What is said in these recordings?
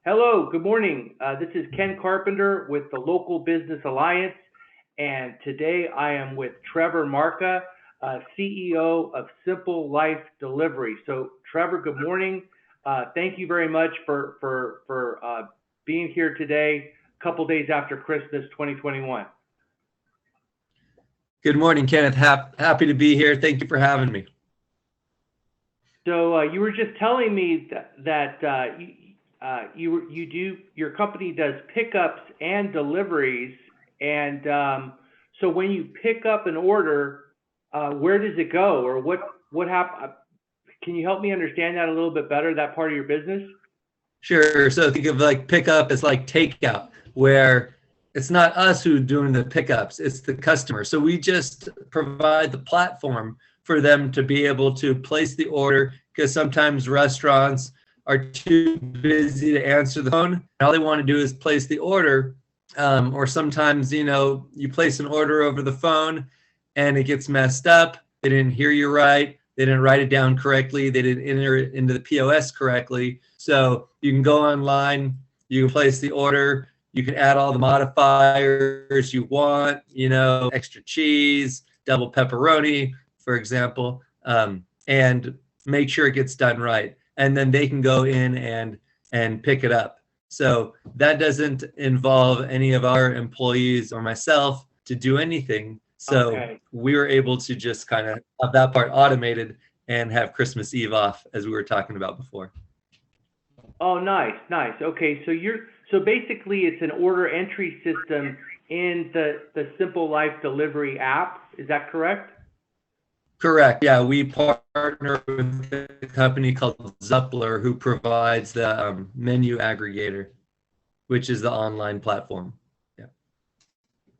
Hello, good morning. This is Ken Carpenter with the Local Business Alliance, and today I am with Trevor Marca, CEO of Simple Life Delivery. So, Trevor, good morning. Thank you very much for being here today, a couple days after Christmas 2021. Good morning, Kenneth. Happy to be here. Thank you for having me. So you were just telling me that your company does pickups and deliveries, and so when you pick up an order, where does it go, or what happen? Can you help me understand that a little bit better? That part of your business? Sure. So think of like pickup as like takeout, where it's not us who doing the pickups, it's the customer. So we just provide the platform for them to be able to place the order, because sometimes restaurants are too busy to answer the phone. All they want to do is place the order. Or sometimes, you place an order over the phone and it gets messed up. They didn't hear you right. They didn't write it down correctly. They didn't enter it into the POS correctly. So you can go online, you can place the order, you can add all the modifiers you want, extra cheese, double pepperoni, for example, and make sure it gets done right. And then they can go in and pick it up. So that doesn't involve any of our employees or myself to do anything. So we were able to just kind of have that part automated and have Christmas Eve off, as we were talking about before. Oh, nice. Okay, so basically it's an order entry system in the Simple Life Delivery app. Is that correct? Correct. Yeah, we partner with a company called Zuppler, who provides the menu aggregator, which is the online platform. Yeah.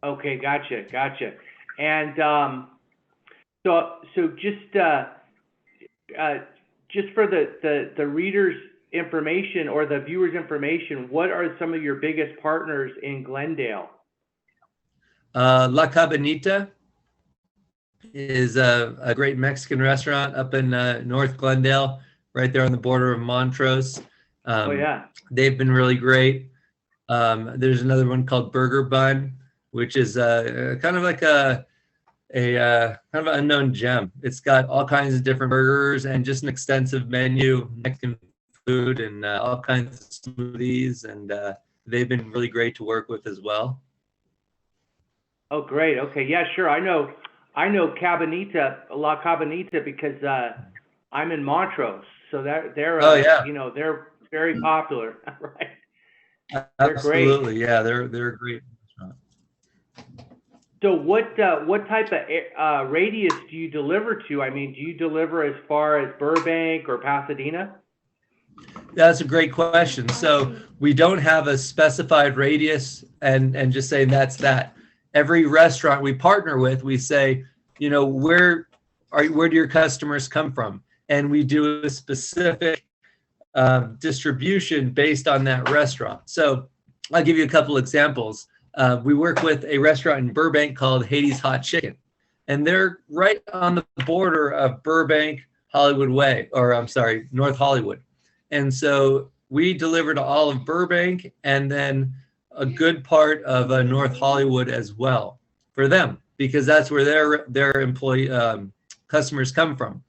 Okay, gotcha. And so just for the readers' information or the viewers' information, what are some of your biggest partners in Glendale? La Cabanita is a great Mexican restaurant up in North Glendale, right there on the border of Montrose. Oh yeah. They've been really great. There's another one called Burger Bun, which is kind of like a kind of an unknown gem. It's got all kinds of different burgers and just an extensive menu, Mexican food, and all kinds of smoothies, and they've been really great to work with as well. Oh, great. Okay, yeah, sure. I know Cabanita, La Cabanita, because I'm in Montrose, so they're they're very popular, right? They're Absolutely, great. yeah, they're a great restaurant. So what type of radius do you deliver to? I mean, do you deliver as far as Burbank or Pasadena? That's a great question. So we don't have a specified radius and just saying that's that. Every restaurant we partner with, we say, where do your customers come from? And we do a specific distribution based on that restaurant. So I'll give you a couple examples. We work with a restaurant in Burbank called Haiti's Hot Chicken, and they're right on the border of Burbank, Hollywood Way, or I'm sorry, North Hollywood. And so we deliver to all of Burbank and then a good part of North Hollywood as well for them, because that's where their employee customers come from.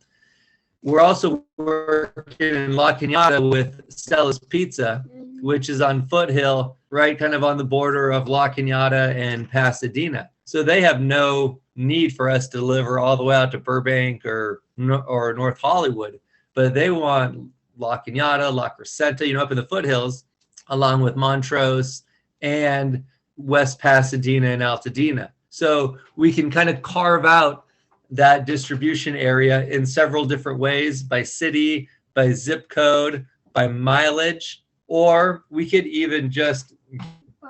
We're also working in La Cañada with Stella's Pizza, which is on Foothill, right kind of on the border of La Cañada and Pasadena. So they have no need for us to deliver all the way out to Burbank or North Hollywood, but they want La Cañada, La Crescenta, up in the foothills, along with Montrose and West Pasadena and Altadena. So we can kind of carve out that distribution area in several different ways, by city, by zip code, by mileage, or we could even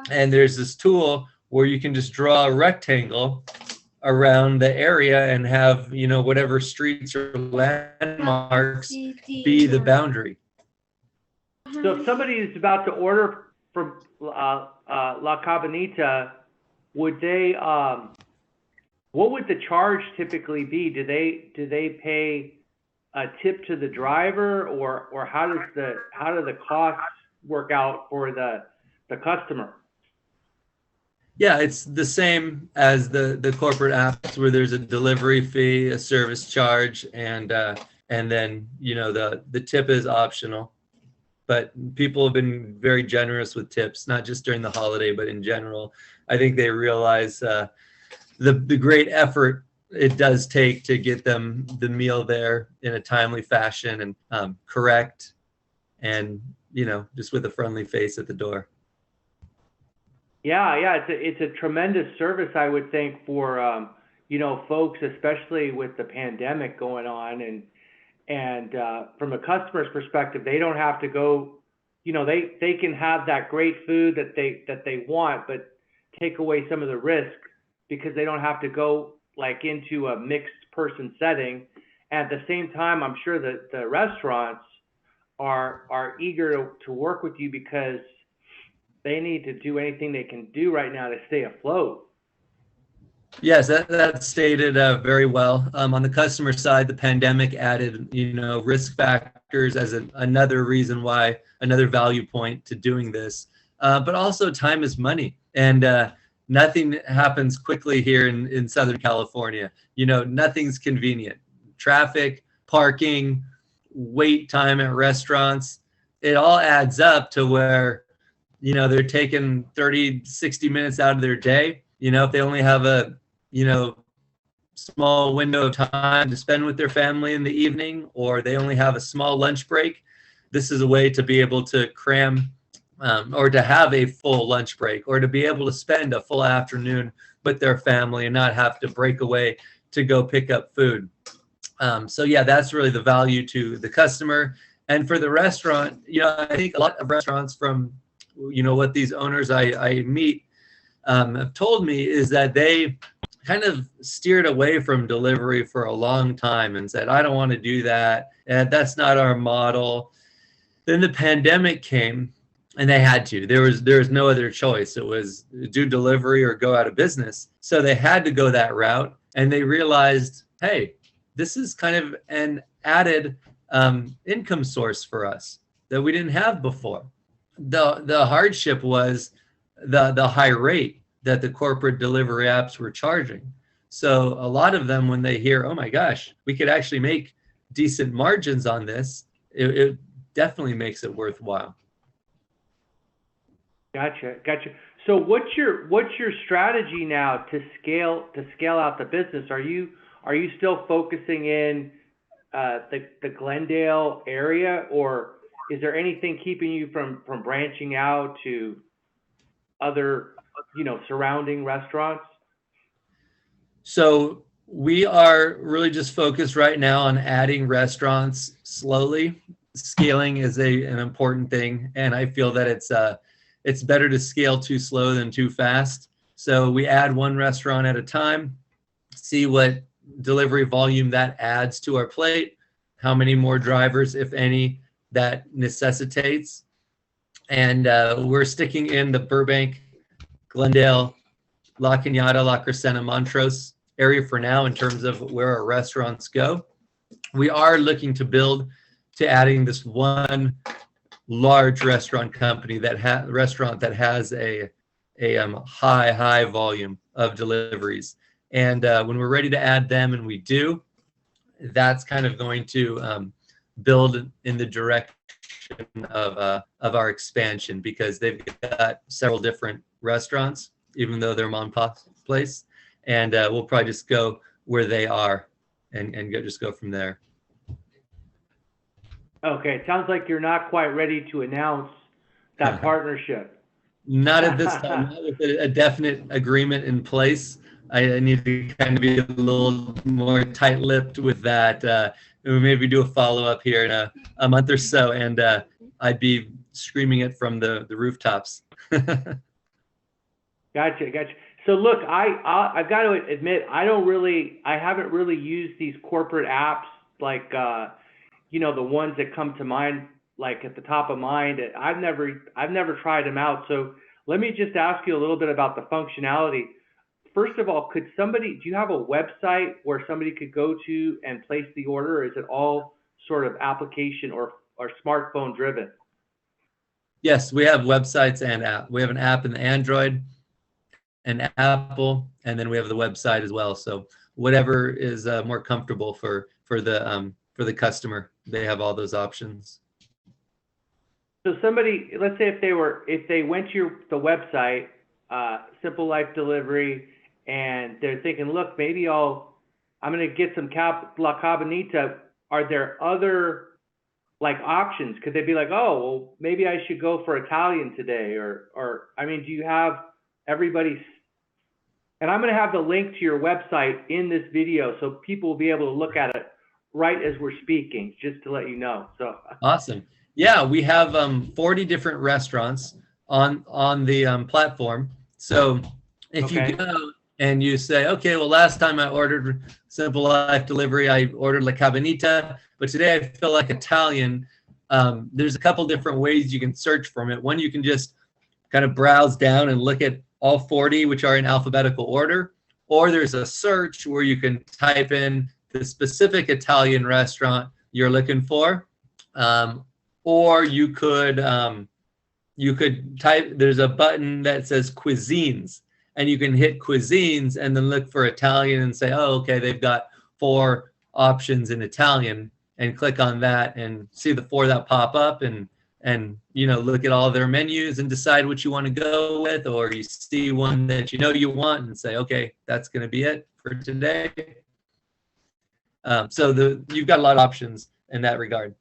and there's this tool where you can just draw a rectangle around the area and have, whatever streets or landmarks be the boundary. So if somebody is about to order from La Cabanita, would they what would the charge typically be? Do they pay a tip to the driver, or how do the costs work out for the customer? Yeah, it's the same as the corporate apps where there's a delivery fee, a service charge, and then the tip is optional. But people have been very generous with tips, not just during the holiday, but in general. I think they realize the great effort it does take to get them the meal there in a timely fashion and correct, and just with a friendly face at the door. Yeah, it's a tremendous service, I would think, for folks, especially with the pandemic going on, and from a customer's perspective, they don't have to go. They can have that great food that they want, but take away some of the risk because they don't have to go like into a mixed person setting. At the same time, I'm sure that the restaurants are eager to work with you because they need to do anything they can do right now to stay afloat. Yes, that's stated very well. On the customer side, the pandemic added, risk factors as another reason why, another value point to doing this. But also, time is money, and nothing happens quickly here in Southern California. Nothing's convenient. Traffic, parking, wait time at restaurants, it all adds up to where, they're taking 30, 60 minutes out of their day. If they only have a small window of time to spend with their family in the evening, or they only have a small lunch break, this is a way to be able to cram or to have a full lunch break, or to be able to spend a full afternoon with their family and not have to break away to go pick up food. So yeah, that's really the value to the customer. And for the restaurant, I think a lot of restaurants, from what these owners I meet have told me, is that they kind of steered away from delivery for a long time and said, I don't want to do that. And that's not our model. Then the pandemic came and they had to. There was no other choice. It was do delivery or go out of business. So they had to go that route, and they realized, hey, this is kind of an added income source for us that we didn't have before. The hardship was the high rate that the corporate delivery apps were charging. So a lot of them, when they hear, oh my gosh, we could actually make decent margins on this, it definitely makes it worthwhile. Gotcha. So what's your strategy now to scale out the business? Are you still focusing in the Glendale area, or is there anything keeping you from branching out to other surrounding restaurants? So we are really just focused right now on adding restaurants slowly. Scaling is an important thing, and I feel that it's better to scale too slow than too fast. So we add one restaurant at a time, see what delivery volume that adds to our plate, how many more drivers, if any, that necessitates. And we're sticking in the Burbank, Glendale, La Cañada, La Crescenta, Montrose area for now in terms of where our restaurants go. We are looking to build to adding this one large restaurant company that has a high volume of deliveries. And when we're ready to add them, and we do, that's kind of going to build in the direction of our expansion, because they've got several different restaurants, even though they're mom and pop place, and we'll probably just go where they are and just go from there. Okay, it sounds like you're not quite ready to announce that partnership. Not at this time, not with a definite agreement in place. I need to kind of be a little more tight-lipped with that. We'll maybe do a follow-up here in a month or so, and I'd be screaming it from the rooftops. Gotcha. So look, I've got to admit, I haven't really used these corporate apps like the ones that come to mind, like at the top of mind. I've never tried them out. So let me just ask you a little bit about the functionality. First of all, do you have a website where somebody could go to and place the order, or is it all sort of application or smartphone driven? Yes, we have websites and app. We have an app in the Android and Apple, and then we have the website as well. So whatever is more comfortable for the customer, they have all those options. So somebody, let's say if they went to the website, Simple Life Delivery, and they're thinking, look, maybe I'm going to get some La Cabanita. Are there other like options? Could they be like, oh, well, maybe I should go for Italian today, or I mean, do you have everybody's? And I'm going to have the link to your website in this video, so people will be able to look at it right as we're speaking, just to let you know. So awesome. Yeah, we have 40 different restaurants on the platform. So if you go and you say, okay, well, last time I ordered Simple Life Delivery, I ordered La Cabanita, but today I feel like Italian. There's a couple different ways you can search from it. One, you can just kind of browse down and look at all 40, which are in alphabetical order, or there's a search where you can type in the specific Italian restaurant you're looking for, or you could type. There's a button that says cuisines, and you can hit cuisines and then look for Italian and say, oh, okay, they've got 4 options in Italian, and click on that and see the 4 that pop up, and look at all their menus and decide what you want to go with, or you see one that you want and say, okay, that's going to be it for today. So you've got a lot of options in that regard.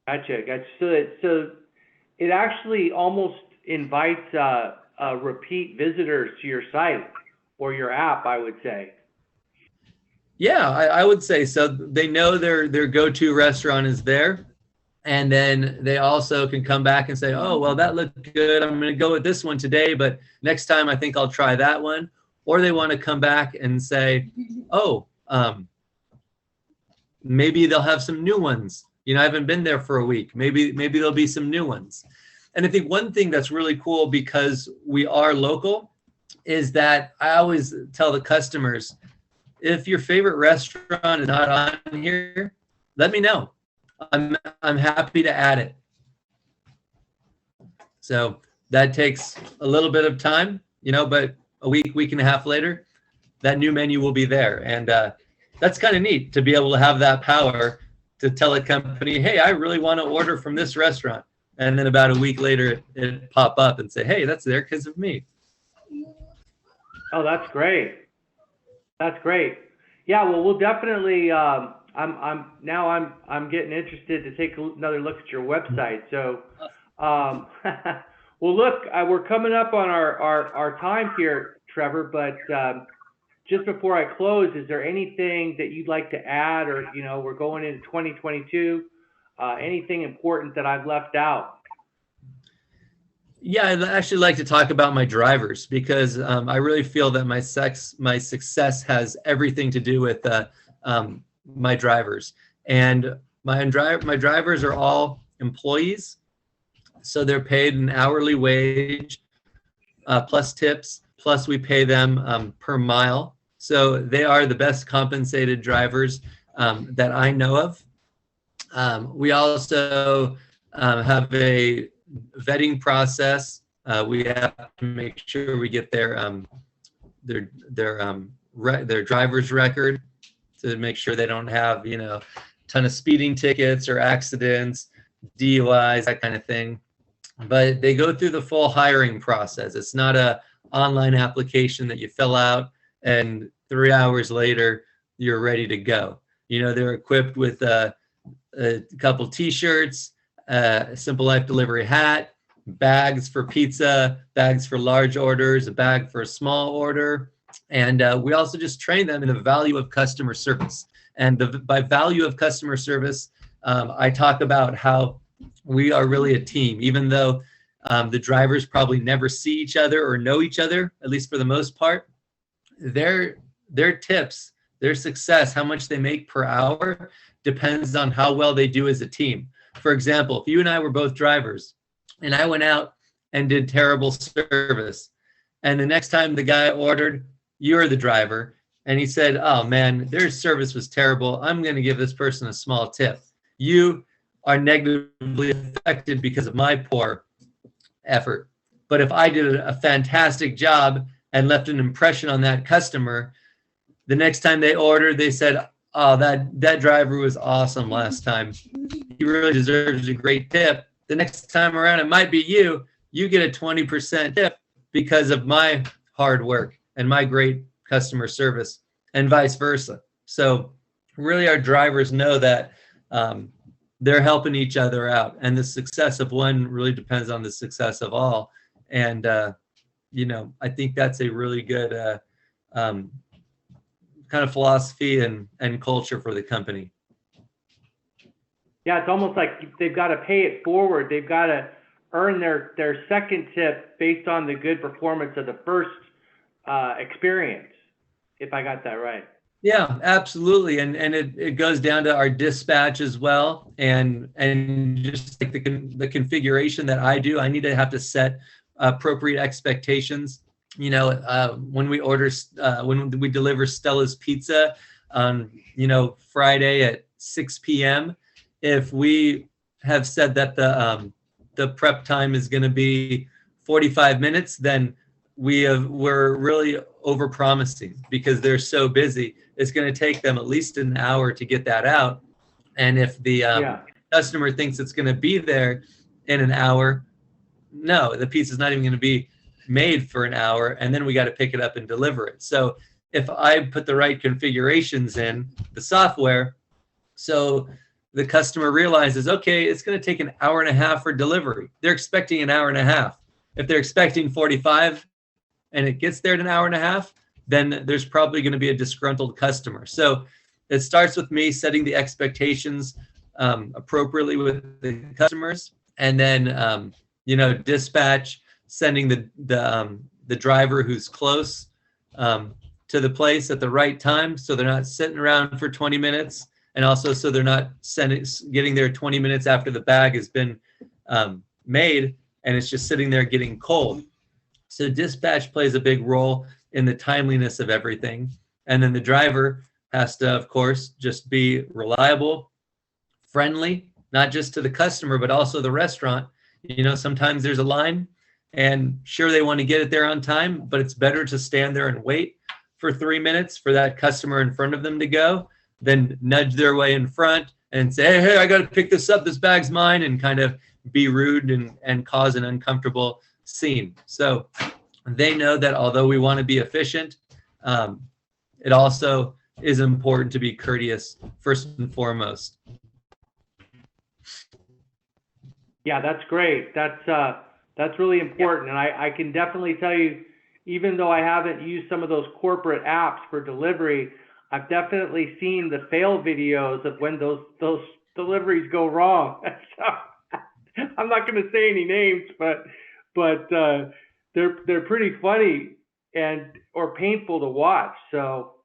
Gotcha. So it actually almost invites repeat visitors to your site or your app, I would say. Yeah, I would say so. They know their go-to restaurant is there. And then they also can come back and say, oh, well, that looked good. I'm going to go with this one today, but next time I think I'll try that one. Or they want to come back and say, oh, maybe they'll have some new ones. I haven't been there for a week. Maybe there'll be some new ones. And I think one thing that's really cool, because we are local, is that I always tell the customers, if your favorite restaurant is not on here, let me know. I'm happy to add it. So that takes a little bit of time, but a week and a half later, that new menu will be there. And that's kind of neat to be able to have that power to tell a company, hey, I really want to order from this restaurant. And then about a week later, it pop up and say, hey, that's there because of me. Oh, that's great. That's great. Yeah, well, we'll definitely, I'm getting interested to take another look at your website. So, well, look, we're coming up on our time here, Trevor, but just before I close, is there anything that you'd like to add, or, we're going into 2022, anything important that I've left out? Yeah, I'd actually like to talk about my drivers, because I really feel that my success has everything to do with my drivers. And my drivers are all employees, so they're paid an hourly wage plus tips, plus we pay them per mile. So they are the best compensated drivers that I know of. We also have a vetting process. We have to make sure we get their driver's record to make sure they don't have a ton of speeding tickets or accidents, DUIs, that kind of thing. But they go through the full hiring process. It's not a online application that you fill out and 3 hours later you're ready to go. They're equipped with a couple T-shirts, a Simple Life Delivery hat, bags for pizza, bags for large orders, a bag for a small order. And we also just train them in the value of customer service. And by value of customer service, I talk about how we are really a team, even though the drivers probably never see each other or know each other, at least for the most part. Their tips, their success, how much they make per hour, depends on how well they do as a team. For example, if you and I were both drivers and I went out and did terrible service, and the next time the guy ordered, you're the driver, and he said, oh man, their service was terrible, I'm going to give this person a small tip. You are negatively affected because of my poor effort. But if I did a fantastic job and left an impression on that customer, the next time they ordered, they said, "Oh, that driver was awesome last time. He really deserves a great tip." The next time around, it might be you. You get a 20% tip because of my hard work and my great customer service, and vice versa. So really, our drivers know that they're helping each other out, and the success of one really depends on the success of all. And I think that's a really good kind of philosophy and culture for the company. Yeah, it's almost like they've got to pay it forward. They've got to earn their second tip based on the good performance of the first experience, if I got that right. Yeah, absolutely. And it goes down to our dispatch as well. And just like the configuration that I do, I need to have to set appropriate expectations. When we deliver Stella's Pizza on, Friday at 6 p.m., if we have said that the prep time is going to be 45 minutes, then we're really over-promising because they're so busy. It's going to take them at least an hour to get that out. And if the customer thinks it's going to be there in an hour, no, the pizza's not even going to be made for an hour, and then we got to pick it up and deliver it. So if I put the right configurations in the software, so the customer realizes, okay, it's going to take an hour and a half for delivery. They're expecting an hour and a half. If they're expecting 45 and it gets there in an hour and a half, then there's probably going to be a disgruntled customer. So it starts with me setting the expectations appropriately with the customers, and then dispatch sending the driver who's close to the place at the right time, so they're not sitting around for 20 minutes, and also so they're not getting there 20 minutes after the bag has been made and it's just sitting there getting cold. So dispatch plays a big role in the timeliness of everything. And then the driver has to, of course, just be reliable, friendly, not just to the customer, but also the restaurant. Sometimes there's a line, and sure, they want to get it there on time, but it's better to stand there and wait for 3 minutes for that customer in front of them to go, than nudge their way in front and say, hey, I got to pick this up, this bag's mine, and kind of be rude and cause an uncomfortable scene. So they know that although we want to be efficient, it also is important to be courteous first and foremost. Yeah, that's great. That's really important. And I can definitely tell you, even though I haven't used some of those corporate apps for delivery, I've definitely seen the fail videos of when those deliveries go wrong. So I'm not going to say any names, but they're pretty funny or painful to watch. So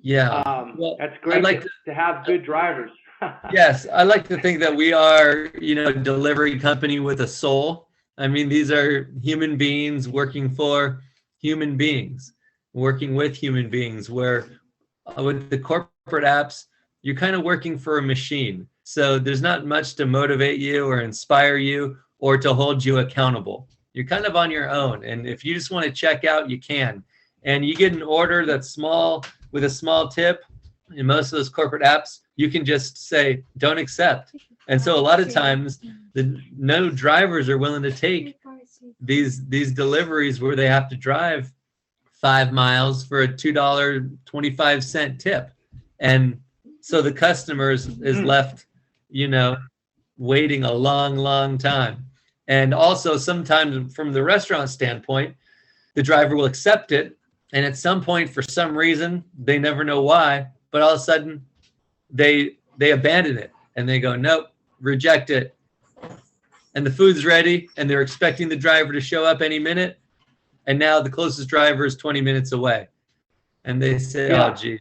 that's great to have good drivers. Yes, I like to think that we are, a delivery company with a soul. I mean, these are human beings working for human beings, working with human beings, where with the corporate apps, you're kind of working for a machine. So there's not much to motivate you or inspire you or to hold you accountable. You're kind of on your own. And if you just want to check out, you can. And you get an order that's small with a small tip, in most of those corporate apps, you can just say, don't accept. And so a lot of times, no drivers are willing to take these deliveries where they have to drive 5 miles for a $2.25 tip. And so the customer is left, waiting a long, long time. And also sometimes from the restaurant standpoint, the driver will accept it. And at some point, for some reason, they never know why, but all of a sudden they abandon it and they go, nope, reject it. And the food's ready and they're expecting the driver to show up any minute. And now the closest driver is 20 minutes away. And they say, oh, gee.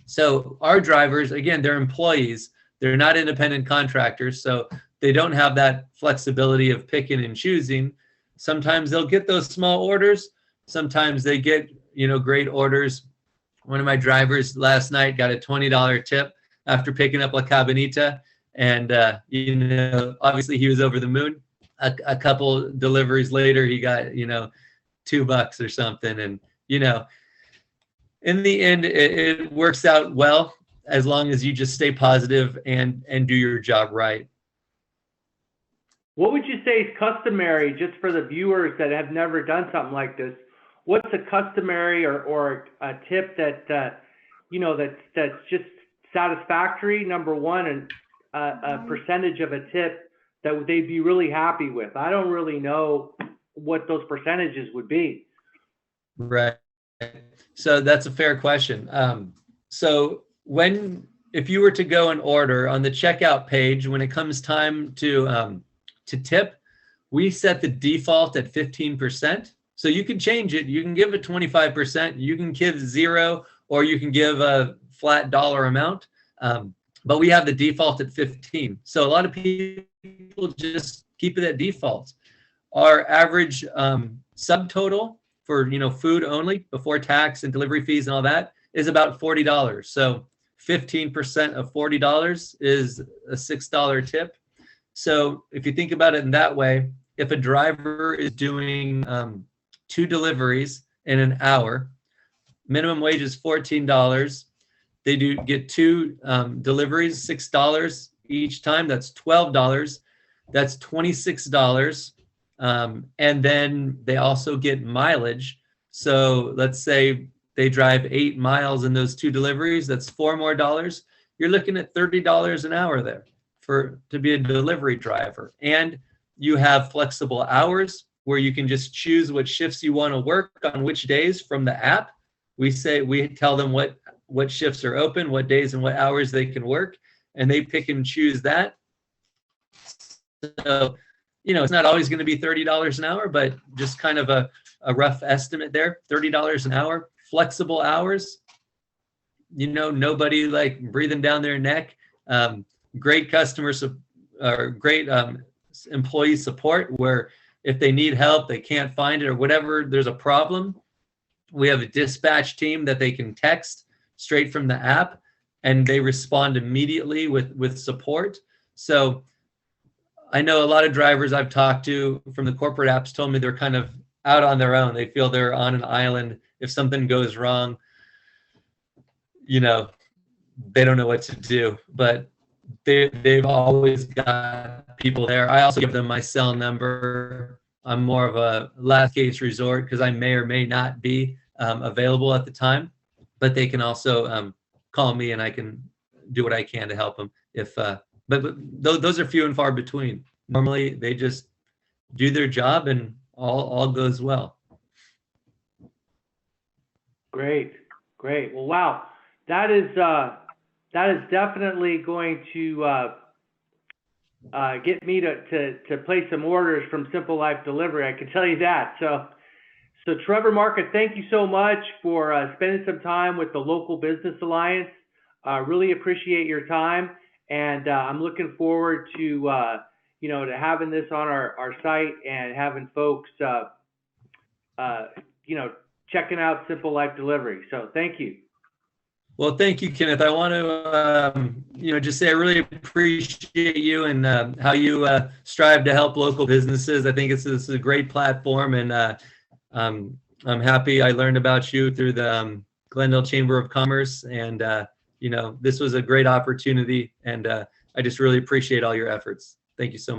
So our drivers, again, they're employees. They're not independent contractors. So they don't have that flexibility of picking and choosing. Sometimes they'll get those small orders. Sometimes they get, great orders. One of my drivers last night got a $20 tip after picking up La Cabanita. And, obviously he was over the moon. A couple deliveries later, he got, $2 or something. And, in the end, it works out well as long as you just stay positive and do your job right. What would you say is customary, just for the viewers that have never done something like this? What's a customary or a tip that that's just satisfactory, number one, and a percentage of a tip that they'd be really happy with? I don't really know what those percentages would be. Right. So that's a fair question. So if you were to go and order on the checkout page, when it comes time to tip, we set the default at 15%. So you can change it. You can give it 25%. You can give 0, or you can give a flat dollar amount. But we have the default at 15. So a lot of people just keep it at default. Our average subtotal for food only, before tax and delivery fees and all that, is about $40. So 15% of $40 is a $6 tip. So if you think about it in that way, if a driver is doing 2 deliveries in an hour, minimum wage is $14. They get 2 deliveries, $6 each time. That's $12. That's $26. And then they also get mileage. So let's say they drive 8 miles in those 2 deliveries. That's $4 more. You're looking at $30 an hour there to be a delivery driver. And you have flexible hours where you can just choose what shifts you want to work on which days from the app. We tell them what shifts are open, what days and what hours they can work, and they pick and choose that. So, it's not always going to be $30 an hour, but just kind of a rough estimate there, $30 an hour, flexible hours, nobody like breathing down their neck, great great employee support, where if they need help, they can't find it or whatever, there's a problem, we have a dispatch team that they can text straight from the app, and they respond immediately with support. So I know a lot of drivers I've talked to from the corporate apps told me they're kind of out on their own. They feel they're on an island. If something goes wrong, they don't know what to do. But they've always got people there. I also give them my cell number. I'm more of a last case resort because I may or may not be available at the time. But they can also call me, and I can do what I can to help them. But those are few and far between. Normally, they just do their job, and all goes well. Great. Well, wow, that is definitely going to get me to place some orders from Simple Life Delivery. I can tell you that. So Trevor, Marca, thank you so much for spending some time with the Local Business Alliance. Really appreciate your time, and I'm looking forward to to having this on our site and having folks checking out Simple Life Delivery. So thank you. Well, thank you, Kenneth. I want to just say I really appreciate you and how you strive to help local businesses. I think this is a great platform, and I'm happy I learned about you through the Glendale Chamber of Commerce, and this was a great opportunity, and I just really appreciate all your efforts. Thank you so much.